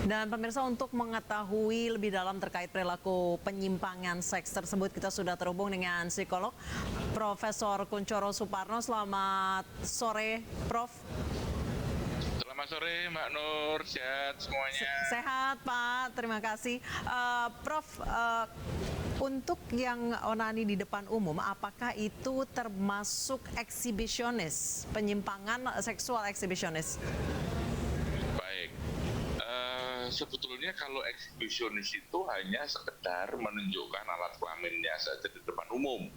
Dan pemirsa, untuk mengetahui lebih dalam terkait perilaku penyimpangan seks tersebut, kita sudah terhubung dengan psikolog Profesor Kunchoro Suparno. Selamat sore, Prof. Selamat sore Mbak Nur, sehat semuanya. Sehat Pak, terima kasih. Prof, untuk yang onani di depan umum, apakah itu termasuk eksibisionis, penyimpangan seksual eksibisionis? Baik, sebetulnya kalau eksibisionis itu hanya sekedar menunjukkan alat kelaminnya saja di depan umum.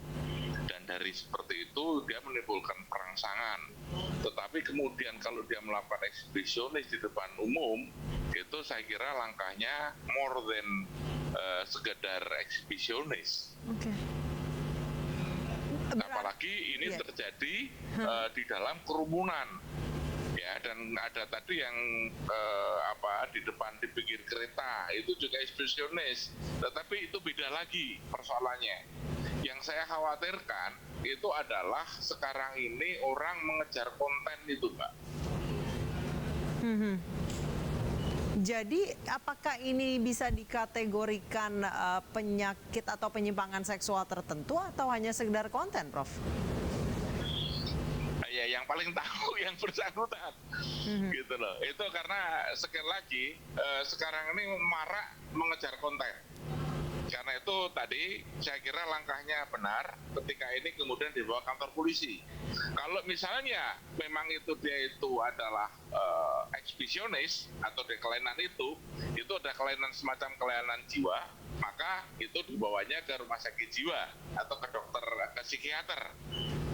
Dan dari seperti itu dia menimbulkan perangsangan. Tetapi kemudian kalau dia melakukan eksibisionis di depan umum, itu saya kira langkahnya more than sekedar eksibisionis. Oke. Apalagi ini terjadi di dalam kerumunan. Ya, dan ada tadi yang di depan di pinggir kereta itu juga eksibisionis, tetapi itu beda lagi persoalannya. Yang saya khawatirkan itu adalah sekarang ini orang mengejar konten itu, Mbak. Jadi apakah ini bisa dikategorikan penyakit atau penyimpangan seksual tertentu atau hanya sekedar konten, Prof? Ya, yang paling tahu yang bersangkutan, gitu loh. Itu karena sekali lagi sekarang ini marak mengejar konten. Karena itu tadi saya kira langkahnya benar ketika ini kemudian dibawa kantor polisi. Kalau misalnya memang itu dia itu adalah eksibisionis atau dia kelainan itu ada kelainan semacam kelainan jiwa, maka itu dibawanya ke rumah sakit jiwa atau ke dokter, ke psikiater.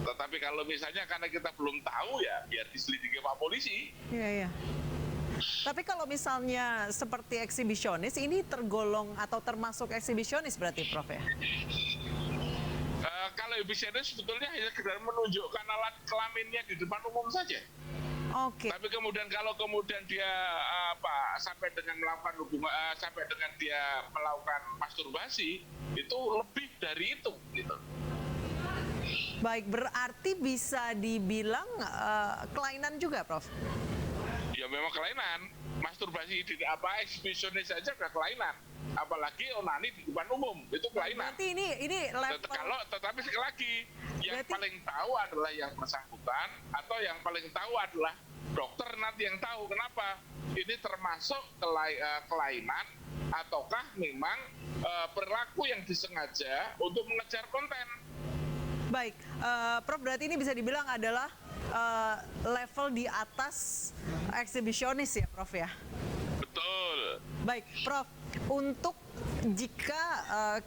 Tetapi kalau misalnya karena kita belum tahu, ya biar diselidiki Pak Polisi. Iya. Tapi kalau misalnya seperti eksibisionis, ini tergolong atau termasuk eksibisionis berarti, Prof, ya? Kalau eksibisionis sebetulnya hanya sekedar menunjukkan alat kelaminnya di depan umum saja. Oke. Tapi kemudian kalau kemudian dia sampai dengan melakukan hubungan, sampai dengan dia melakukan masturbasi, itu lebih dari itu, gitu. Baik, berarti bisa dibilang kelainan juga, Prof? Ya memang kelainan. Masturbasi di eksibisionis saja udah kelainan. Apalagi onani di depan umum, itu kelainan. Berarti ini level... Tetapi sekali lagi, yang paling tahu adalah yang bersangkutan, atau yang paling tahu adalah dokter nanti yang tahu. Kenapa? Ini termasuk kelainan, ataukah memang perilaku yang disengaja untuk mengejar konten. Baik, Prof, berarti ini bisa dibilang adalah level di atas eksibisionis ya, Prof, ya? Betul. Baik, Prof, untuk jika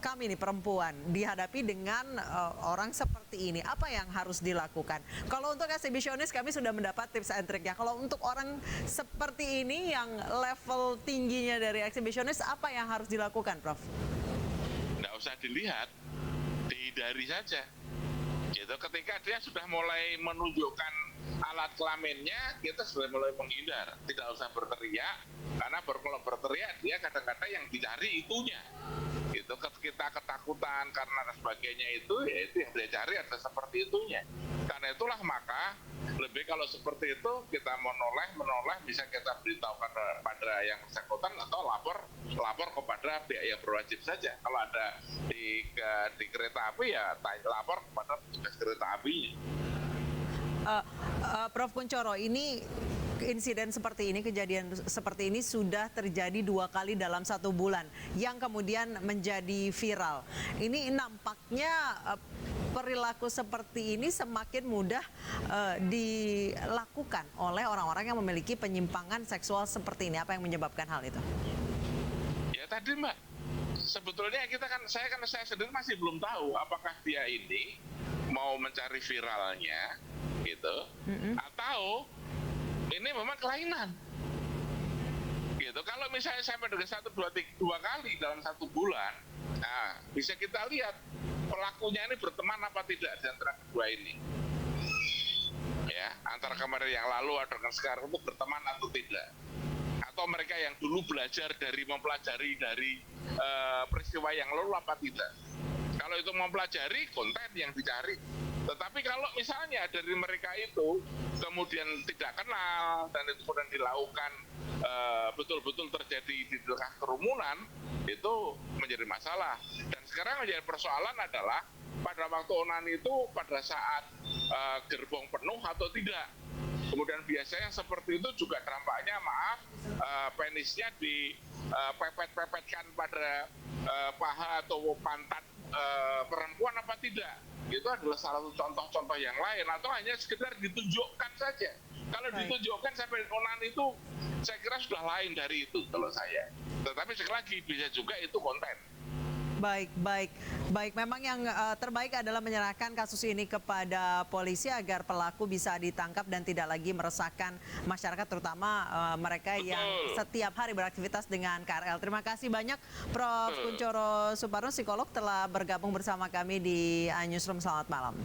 kami nih perempuan dihadapi dengan orang seperti ini, apa yang harus dilakukan? Kalau untuk eksibisionis kami sudah mendapat tips and triknya. Kalau untuk orang seperti ini yang level tingginya dari eksibisionis, apa yang harus dilakukan, Prof? Nggak usah dilihat, dihindari saja. Gitu, ketika dia sudah mulai menunjukkan alat kelaminnya, kita sudah mulai menghindar, tidak usah berteriak, karena kalau berteriak dia kadang-kadang yang dicari itunya. Gitu, kita ketakutan karena sebagainya itu, ya itu yang dia cari ada seperti itunya. Karena itulah maka lebih kalau seperti itu kita menoleh bisa kita beritahu pada yang bersangkutan atau lapor kepada pihak yang berwajib saja. Kalau ada di kereta api, ya lapor kepada petugas kereta apinya. Prof Kunchoro, ini insiden seperti ini, kejadian seperti ini sudah terjadi 2 kali dalam 1 bulan yang kemudian menjadi viral. Ini nampaknya perilaku seperti ini semakin mudah dilakukan oleh orang-orang yang memiliki penyimpangan seksual seperti ini. Apa yang menyebabkan hal itu? Ya tadi, Mbak, sebetulnya saya sendiri masih belum tahu apakah dia ini mau mencari viralnya gitu, atau ini memang kelainan gitu. Kalau misalnya sampai dengan 2 kali dalam 1 bulan, nah bisa kita lihat pelakunya ini berteman apa tidak di antara kedua ini, ya, antara kemarin yang lalu atau dengan sekarang itu berteman atau tidak, atau mereka yang dulu mempelajari dari peristiwa yang lalu apa tidak. Kalau itu mempelajari, konten yang dicari. Tetapi kalau misalnya dari mereka itu kemudian tidak kenal dan itu kemudian dilakukan betul-betul terjadi di tengah kerumunan, itu menjadi masalah. Dan sekarang menjadi persoalan adalah pada waktu onani itu pada saat gerbong penuh atau tidak. Kemudian biasanya seperti itu juga dampaknya penisnya dipepet-pepetkan pada paha atau pantat perempuan apa tidak. Itu adalah salah satu contoh-contoh yang lain, atau hanya sekedar ditunjukkan saja. Kalau ditunjukkan sampai onani itu saya kira sudah lain dari itu kalau saya. Tetapi sekali lagi bisa juga itu konten. Baik, baik, baik. Memang yang terbaik adalah menyerahkan kasus ini kepada polisi agar pelaku bisa ditangkap dan tidak lagi meresahkan masyarakat, terutama mereka yang setiap hari beraktivitas dengan KRL. Terima kasih banyak Prof. Kunchoro Suparno, psikolog, telah bergabung bersama kami di Newsroom. Selamat malam.